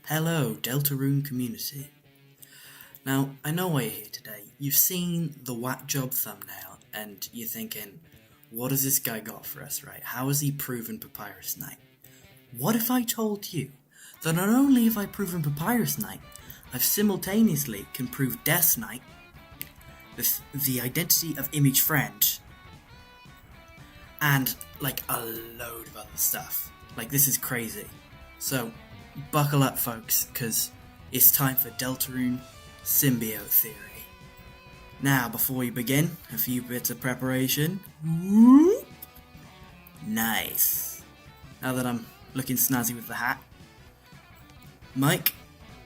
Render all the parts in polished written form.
Hello, Deltarune community. Now, I know why you're here today. You've seen the whack job thumbnail, and you're thinking, what has this guy got for us, right? How has he proven Papyrus Knight? What if I told you that not only have I proven Papyrus Knight, I've simultaneously can prove Death Knight, the identity of Image Friend, and like a load of other stuff. Like, this is crazy. So, buckle up, folks, because it's time for Deltarune Symbiote Theory. Now, before we begin, a few bits of preparation. Whoop. Nice. Now that I'm looking snazzy with the hat. Mike,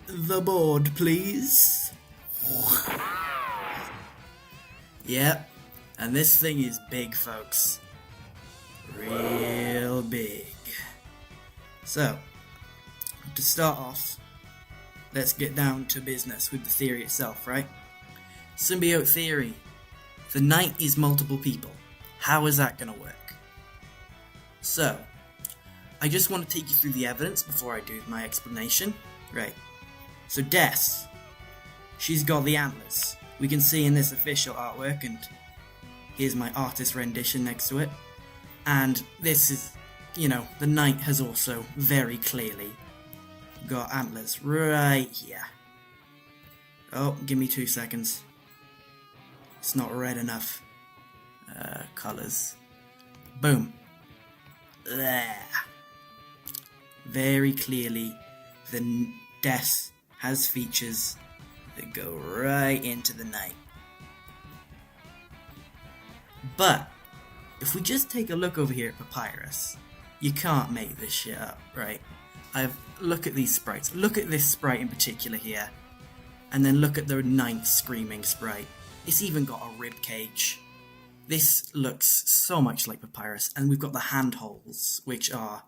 the board, please. Yep, and this thing is big, folks. Real big. So, to start off, let's get down to business with the theory itself, right? Symbiote theory. The knight is multiple people. How is that going to work? So, I just want to take you through the evidence before I do my explanation. Right. So Death, she's got the antlers. We can see in this official artwork, and here's my artist rendition next to it. And this is, the knight has also very clearly got antlers right here. Oh, give me 2 seconds. It's not red enough. Colours. Boom. There. Very clearly, the Death has features that go right into the knight. But, if we just take a look over here at Papyrus, you can't make this shit up, right? Look at these sprites. Look at this sprite in particular here. And then look at the ninth screaming sprite. It's even got a rib cage. This looks so much like Papyrus. And we've got the handholds, which are,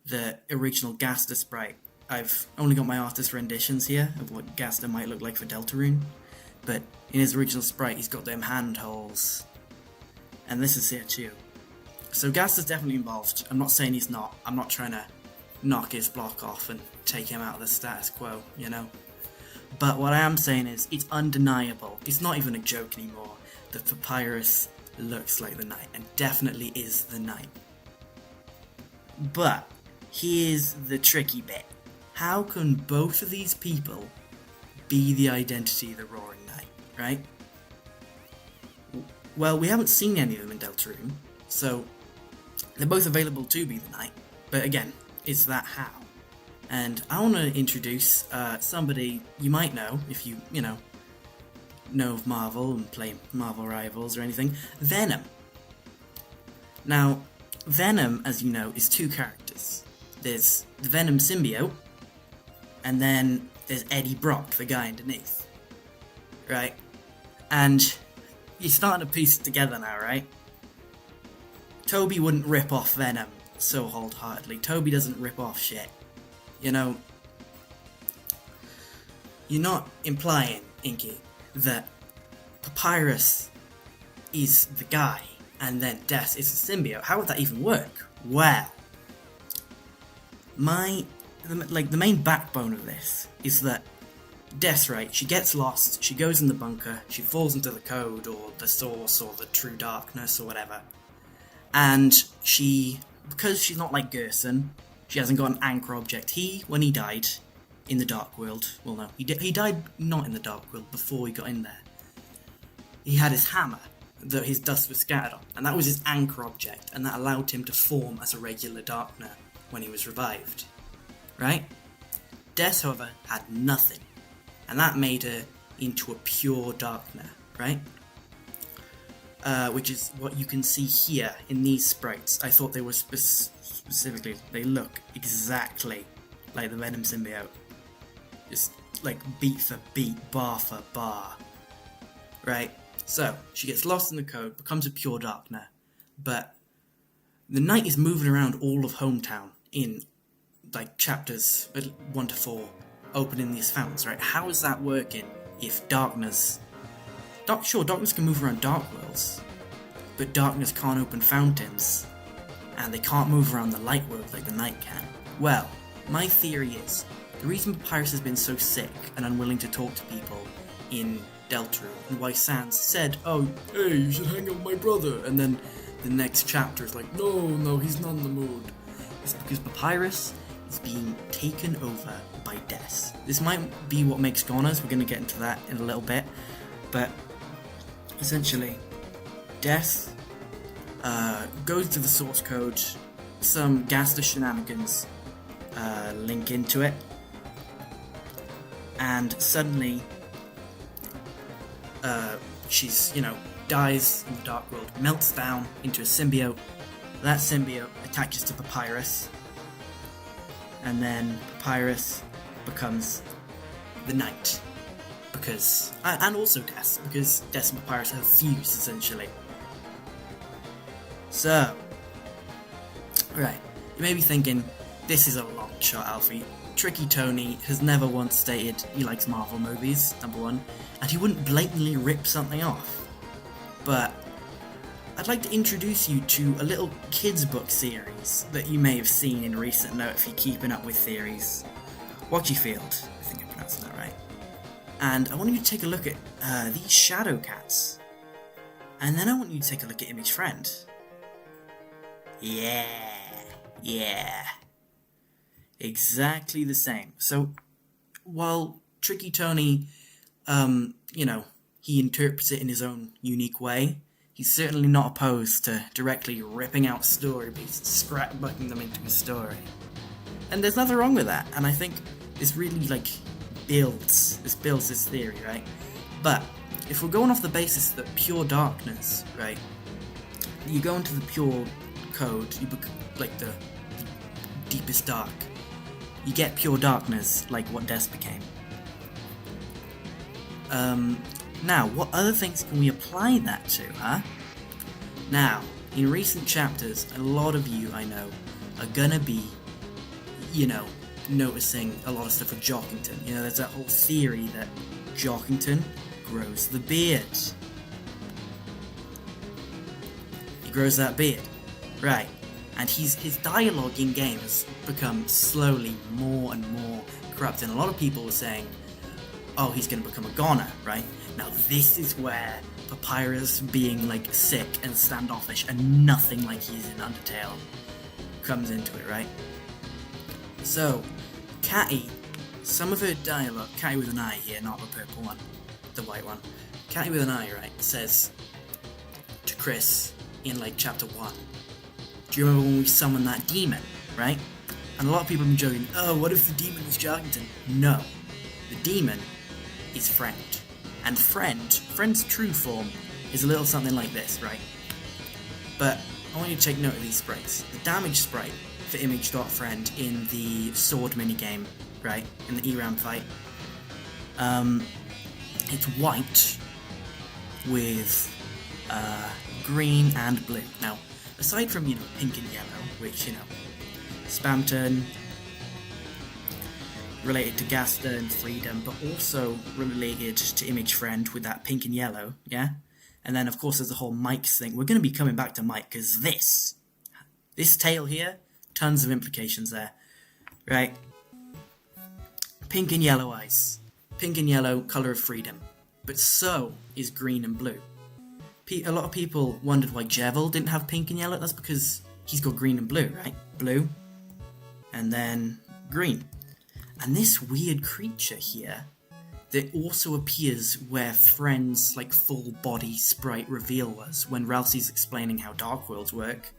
the original Gaster sprite. I've only got my artist renditions here of what Gaster might look like for Deltarune. But in his original sprite, he's got them handholds. And this is here too. So Gaster's definitely involved. I'm not saying he's not. I'm not trying to knock his block off and take him out of the status quo, But what I am saying is, it's undeniable. It's not even a joke anymore that Papyrus looks like the knight, and definitely is the knight. But here's the tricky bit. How can both of these people be the identity of the Roaring Knight, right? Well, we haven't seen any of them in Deltarune, so they're both available to be the knight. But again, is that how? And I want to introduce somebody you might know if you, know of Marvel and play Marvel Rivals or anything. Venom. Now, Venom, as you know, is two characters. There's the Venom symbiote, and then there's Eddie Brock, the guy underneath. Right? And you're starting to piece it together now, right? Toby wouldn't rip off Venom so wholeheartedly. Toby doesn't rip off shit. You're not implying, Inky, that Papyrus is the guy and then Death is the symbiote. How would that even work? Well, the main backbone of this is that Death, right, she gets lost, she goes in the bunker, she falls into the code or the source or the true darkness or whatever. And because she's not like Gerson, she hasn't got an anchor object. When he died in the Dark World, well no, he died not in the Dark World, before he got in there. He had his hammer that his dust was scattered on, and that was his anchor object, and that allowed him to form as a regular Darkner when he was revived. Right? Death, however, had nothing, and that made her into a pure Darkner, right? Which is what you can see here in these sprites. I thought they were specifically, they look exactly like the Venom symbiote. Just like beat for beat, bar for bar. Right? So, she gets lost in the code, becomes a pure Darkner, but the knight is moving around all of Hometown in like chapters 1 to 4, opening these fountains, right? How is that working if darkness can move around dark worlds, but darkness can't open fountains, and they can't move around the light world like the knight can? Well, my theory is, the reason Papyrus has been so sick and unwilling to talk to people in Deltarune, and why Sans said, oh, hey, you should hang out with my brother, and then the next chapter is like, no, he's not in the mood, is because Papyrus is being taken over by Des. This might be what makes Goners, we're going to get into that in a little bit, but essentially, Des goes to the source code, some Gaster shenanigans link into it, and suddenly she's, dies in the Dark World, melts down into a symbiote. That symbiote attaches to Papyrus, and then Papyrus becomes the Knight. Because, and also Des, because Des and Papyrus have fused, essentially. So, right, you may be thinking, this is a long shot, Alfie. Tricky Tony has never once stated he likes Marvel movies, number one, and he wouldn't blatantly rip something off. But I'd like to introduce you to a little kids' book series that you may have seen in recent note if you're keeping up with theories. Watchyfield, I think I'm pronouncing that right. And I want you to take a look at these shadow cats. And then I want you to take a look at Image Friend. Yeah. Exactly the same. So, while Tricky Tony, he interprets it in his own unique way, he's certainly not opposed to directly ripping out story beats and scrapbooking them into a story. And there's nothing wrong with that, and I think this really, builds this theory, right? But, if we're going off the basis that pure darkness, right, you go into the pure code, you the deepest dark, you get pure darkness, like what Des became. Now, what other things can we apply that to, huh? Now, in recent chapters, a lot of you, I know, are gonna be, noticing a lot of stuff with Jockington. There's that whole theory that Jockington grows the beard. He grows that beard. Right. And his dialogue in-game has become slowly more and more corrupt, and a lot of people were saying, oh, he's going to become a goner, right? Now this is where Papyrus being, sick and standoffish and nothing like he's in Undertale comes into it, right? So, Catty, some of her dialogue, Catty with an eye here, not the purple one, the white one. Catty with an eye, right, says to Chris in, chapter 1, do you remember when we summoned that demon, right? And a lot of people have been joking, oh, what if the demon is Jarkington? No. The demon is Friend. And Friend's true form is a little something like this, right? But I want you to take note of these sprites. The damage sprite for Image.Friend in the sword minigame, right? In the ERAM fight. It's white with green and blue. Now, aside from, pink and yellow, which, spamton, related to Gaster and Freedom, but also related to Image Friend with that pink and yellow, yeah? And then, of course, there's the whole Mike's thing. We're going to be coming back to Mike, because this tale here, tons of implications there, right? Pink and yellow eyes. Pink and yellow, colour of freedom. But so is green and blue. A lot of people wondered why Jevil didn't have pink and yellow. That's because he's got green and blue, right? Blue, and then green. And this weird creature here, that also appears where Friend's full body sprite reveal was, when Ralsei's explaining how Dark Worlds work,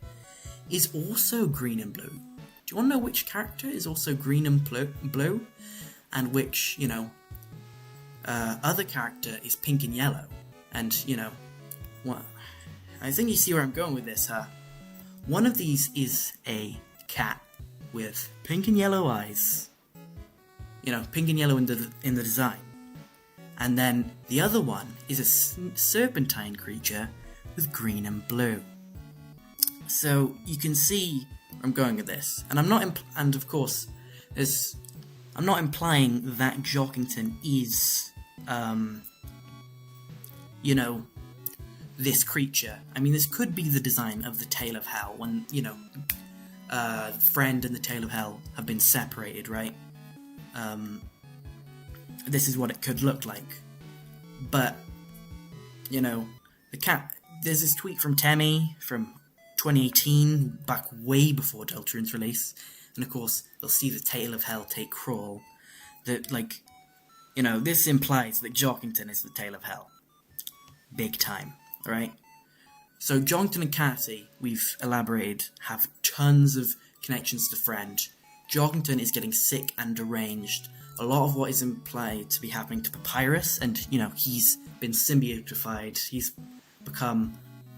is also green and blue. Do you want to know which character is also green and blue? And which, other character is pink and yellow? And, what? I think you see where I'm going with this, huh? One of these is a cat with pink and yellow eyes. Pink and yellow in the design. And then the other one is a serpentine creature with green and blue. So you can see where I'm going with this. And I'm not, and of course, I'm not implying that Jockington is, this creature. I mean, this could be the design of the Tale of Hell when, Friend and the Tail of Hell have been separated, right? This is what it could look like. But, you know, there's this tweet from Temmie from 2018, back way before Deltarune's release, and of course, they'll see the Tail of Hell take Crawl, that, like, you know, this implies that Jockington is the Tail of Hell. Big time, right? So Jockington and Catty, we've elaborated, have tons of connections to Friend. Jockington is getting sick and deranged. A lot of what is implied to be happening to Papyrus, and, you know, he's been symbiotified, he's become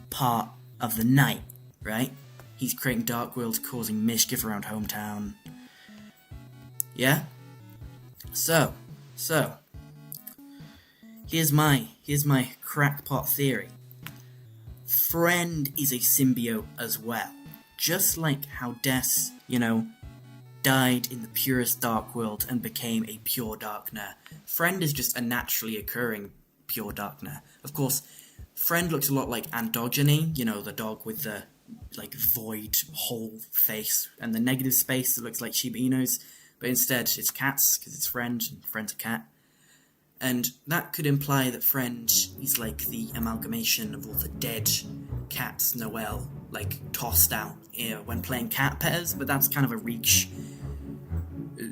part of the night, right? He's creating dark worlds, causing mischief around hometown. Yeah? So, here's my crackpot theory. Friend is a symbiote as well. Just like how Des, you know, died in the purest dark world and became a pure darkner. Friend is just a naturally occurring pure darkner. Of course, Friend looks a lot like Androgyny, you know, the dog with the, like, void, whole face, and the negative space that looks like Shiba Inu's, but instead it's cats, because it's Friend, and Friend's a cat. And that could imply that Friend is like the amalgamation of all the dead cats Noel, like, tossed out, you know, when playing cat pairs, but that's kind of a reach.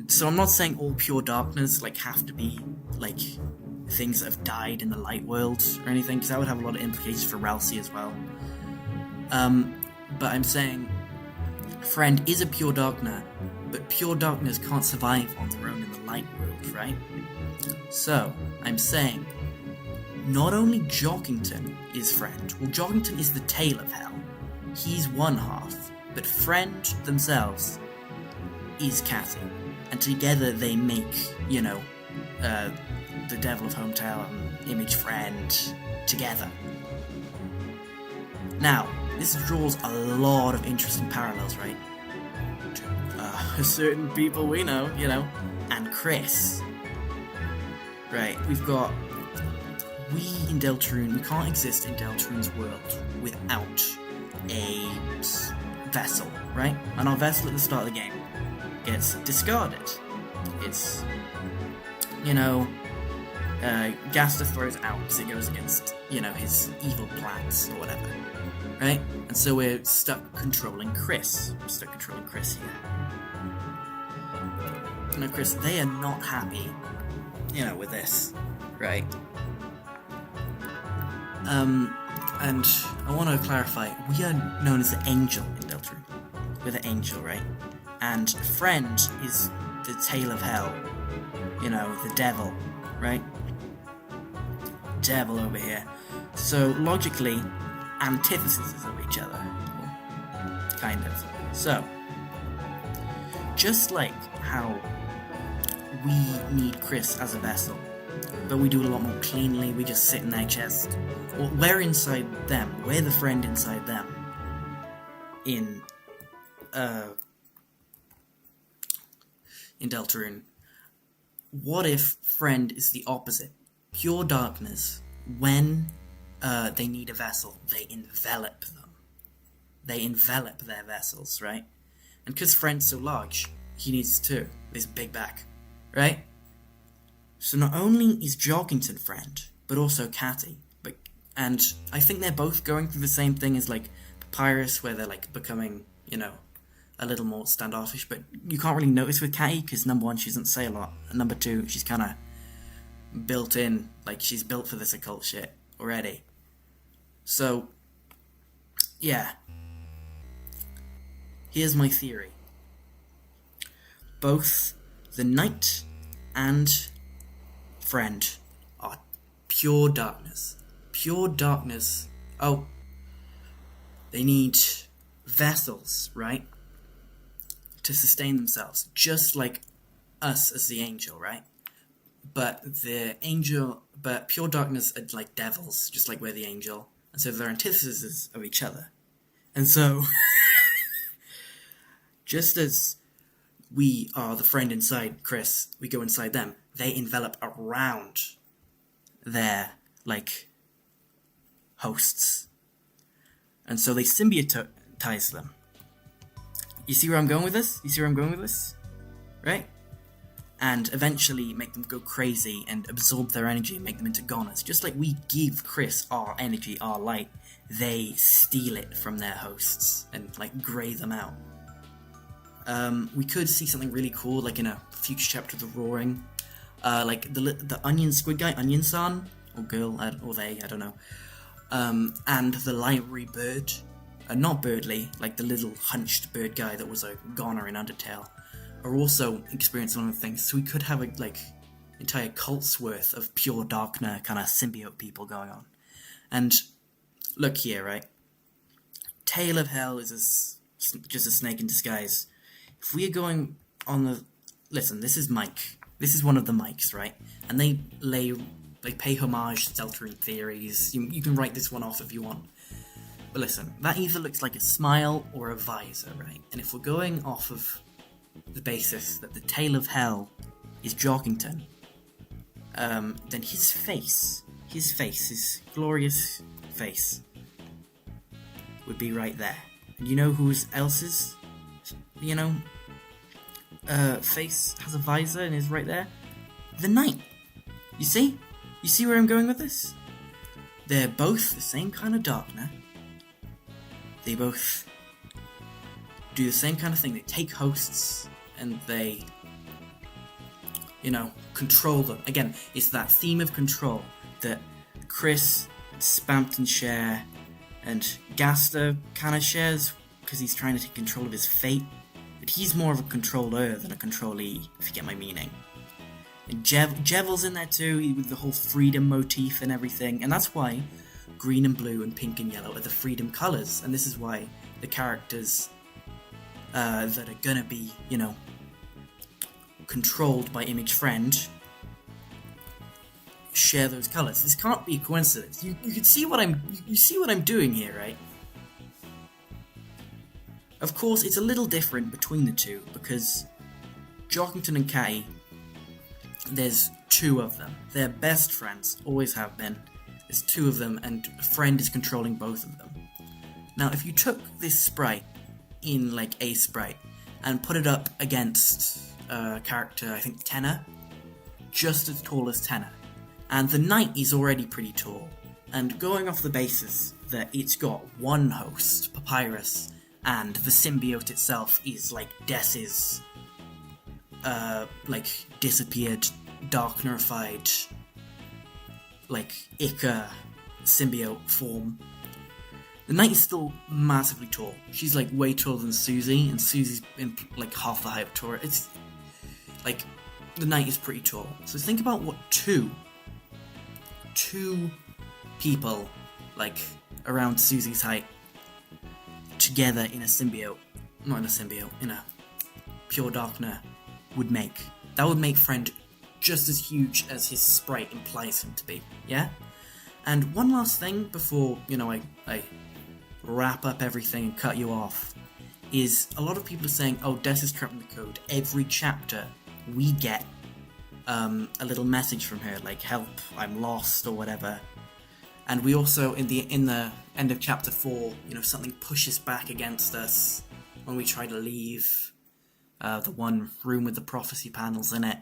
So I'm not saying all pure darkness, like, have to be, like, things that have died in the light world or anything, because that would have a lot of implications for Ralsei as well. But I'm saying Friend is a pure darkner, but pure darkness can't survive on their own in the light world, right? So, I'm saying not only Jockington is Friend, well, Jockington is the Tail of Hell. He's one half, but Friend themselves is Catty. And together they make, you know, the Devil of Hometown, Image Friend, together. Now, this draws a lot of interesting parallels, right? To certain people we know, you know, and Chris. Right, we in Deltarune, we can't exist in Deltarune's world without a vessel, right? And our vessel at the start of the game gets discarded. It's, you know, Gaster throws it out because it goes against, you know, his evil plans or whatever, right? And so we're stuck controlling Chris. We're stuck controlling Chris here. Now, Chris, they are not happy, you know, with this, right? And I want to clarify, we are known as the Angel in Deltarune. We're the Angel, right? And Friend is the Tail of Hell, you know, the Devil, right? Devil over here. So, logically, antitheses of each other. Kind of. So, just like how we need Chris as a vessel, but we do it a lot more cleanly, we just sit in their chest. Well, we're inside them. We're the Friend inside them. In Deltarune. What if Friend is the opposite? Pure darkness. When they need a vessel, they envelop them. They envelop their vessels, right? And because Friend's so large, he needs two. This big back, right? So not only is Jockington Friend, but also Catty. And I think they're both going through the same thing as, like, Papyrus, where they're, like, becoming, you know, a little more standoffish, but you can't really notice with Catty, because number one, she doesn't say a lot, and number two, she's kind of built in, like, she's built for this occult shit already. So, yeah. Here's my theory. Both the Knight and Friend are pure darkness. Pure darkness. Oh, they need vessels, right? To sustain themselves, just like us as the Angel, right? But pure darkness are like devils, just like we're the Angel, and so they're antitheses of each other. And so, just as we are the Friend inside Chris, we go inside them, they envelop around their, like, hosts. And so they symbiotize them. You see where I'm going with this? You see where I'm going with this? Right? And eventually make them go crazy and absorb their energy and make them into goners. Just like we give Chris our energy, our light, they steal it from their hosts and, like, grey them out. We could see something really cool, like in a future chapter of The Roaring. Like the onion squid guy, Onion-san, or girl, or they, I don't know. And the library bird. Not Birdly, like the little hunched bird guy that was a goner in Undertale, are also experiencing one of the things. So we could have a, like, entire cult's worth of pure Darkner kind of symbiote people going on. And look here, right? Tail of Hell is just a snake in disguise. If we are going on the... Listen, this is Mike. This is one of the Mikes, right? And they pay homage to Deltarune theories. You can write this one off if you want. But listen, that either looks like a smile or a visor, right? And if we're going off of the basis that the Tail of Hell is Jorkington, then his face, his glorious face, would be right there. And you know whose else's, face has a visor and is right there? The Knight. You see? You see where I'm going with this? They're both the same kind of Darkner. They both do the same kind of thing. They take hosts and they, control them. Again, it's that theme of control that Chris, Spamton share, and Gaster kind of shares because he's trying to take control of his fate. But he's more of a controller than a controllee, if you get my meaning. And Jevel's in there too, with the whole freedom motif and everything. And that's why green and blue and pink and yellow are the freedom colours. And this is why the characters that are gonna be, controlled by Image Friend share those colours. This can't be a coincidence. You can see what you see what I'm doing here, right? Of course, it's a little different between the two, because Jorkington and Catty, there's two of them. They're best friends, always have been. There's two of them, and Friend is controlling both of them. Now, if you took this sprite in, like, a sprite, and put it up against a character, I think Tenor, just as tall as Tenor, and the Knight is already pretty tall, and going off the basis that it's got one host, Papyrus, and the symbiote itself is, like, Dess's, disappeared, Darknerified, Ica symbiote form. The Knight is still massively tall. She's, way taller than Susie, and Susie's in, half the height to her. It's, the Knight is pretty tall. So think about what two people, around Susie's height, together in a symbiote, not in a symbiote, in a pure Darkner, would make. That would make Friend just as huge as his sprite implies him to be, yeah? And one last thing before, I wrap up everything and cut you off, is a lot of people are saying, oh, Des is corrupting the code. Every chapter we get a little message from her, like, help, I'm lost, or whatever. And we also, in the end of chapter 4, something pushes back against us when we try to leave the one room with the prophecy panels in it.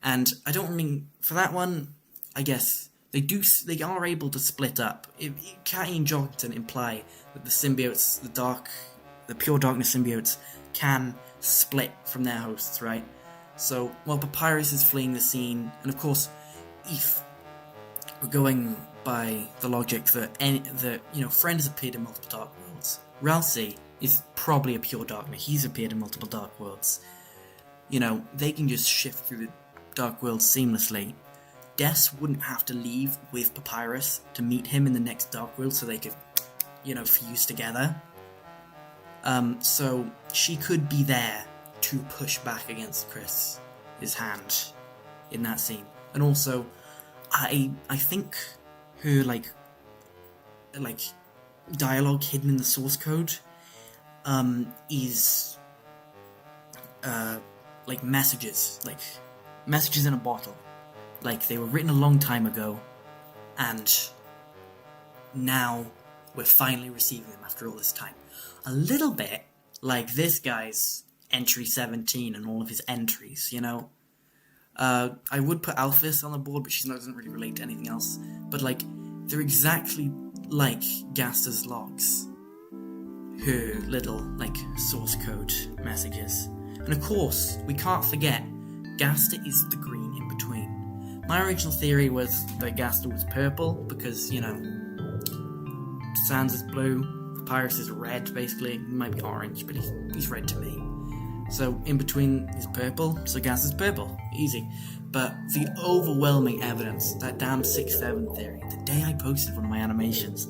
And I don't mean, for that one, I guess, they are able to split up. Catty and Jorkington imply that the symbiotes, the pure darkness symbiotes, can split from their hosts, right? So, while Papyrus is fleeing the scene, and of course, if we're going by the logic that Friend has appeared in multiple Dark Worlds, Ralsei is probably a pure Darkner. He's appeared in multiple Dark Worlds. They can just shift through the Dark Worlds seamlessly. Des wouldn't have to leave with Papyrus to meet him in the next Dark World so they could, fuse together. So she could be there to push back against his hand in that scene. And also, I think her dialogue hidden in the source code is messages in a bottle. They were written a long time ago, and now we're finally receiving them after all this time. A little bit like this guy's entry 17 and all of his entries, you know? I would put Alphys on the board, but she doesn't really relate to anything else. But, like, they're exactly like Gaster's logs. Her little, like, source code messages. And of course, we can't forget, Gaster is the green in between. My original theory was that Gaster was purple, because, you know, Sans is blue, Papyrus is red, basically. He might be orange, but he's red to me. So, in between is purple, so Gaster's purple. Easy. But the overwhelming evidence, that damn 6-7 theory, the day I posted one of my animations,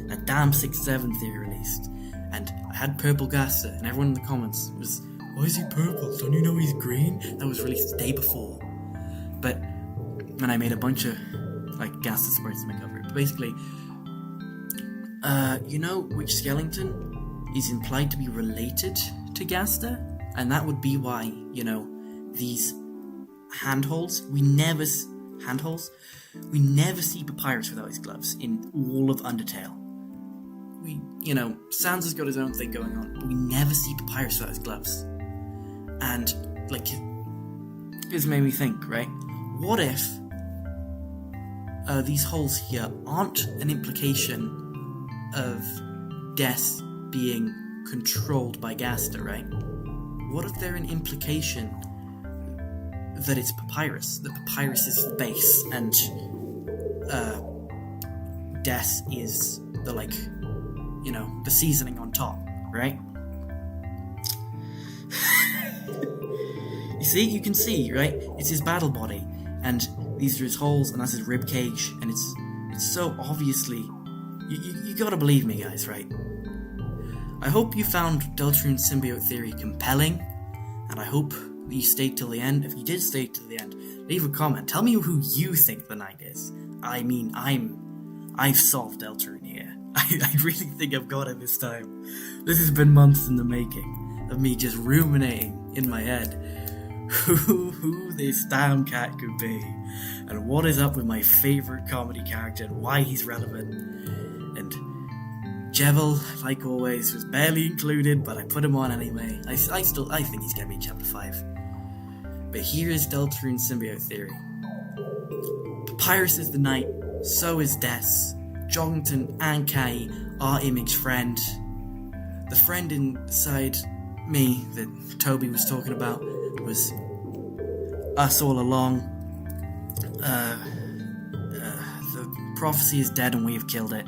that damn 6-7 theory released, and I had purple Gaster, and everyone in the comments was, why is he purple? Don't you know he's green? That was released the day before. But, and I made a bunch of, like, Gaster sprites to make up for it. But basically, you know which skeleton is implied to be related to Gaster? And that would be why, you know, these handholds, we never see Papyrus without his gloves in all of Undertale. You know, Sans has got his own thing going on, but we never see Papyrus without his gloves. And, like, this made me think, right? What if these holes here aren't an implication of Death being controlled by Gaster, right? What if they're an implication that it's Papyrus? That Papyrus is the base, and Death is the, like, you know, the seasoning on top, right? You can see, right? It's his battle body, and these are his holes, and that's his rib cage, and it's so obviously... You gotta believe me, guys, right? I hope you found Deltarune's symbiote theory compelling, and I hope that you stayed till the end. If you did stay till the end, leave a comment. Tell me who you think the knight is. I mean, I've solved Deltarune here. I really think I've got it this time. This has been months in the making of me just ruminating in my head who this damn cat could be, and what is up with my favourite comedy character and why he's relevant. And Jevil, like always, was barely included, but I put him on anyway. I think he's gonna be in chapter 5. But here is Deltarune's symbiote theory. Papyrus is the knight, so is Des. Joggington and Kai are Image friend. The friend inside me that Toby was talking about was us all along. The prophecy is dead and we have killed it.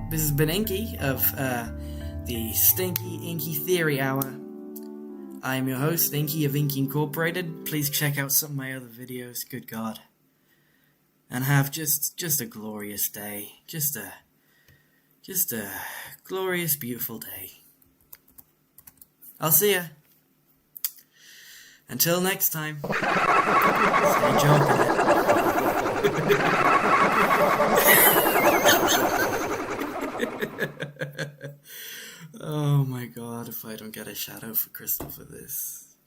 This has been Inky of the Stinky Inky Theory Hour. I'm your host, Inky of Inky Incorporated. Please check out some of my other videos, good God. And have just a glorious day. Just a glorious, beautiful day. I'll see ya. Until next time. Stay joking. Oh my God, if I don't get a shadow for Crystal for this.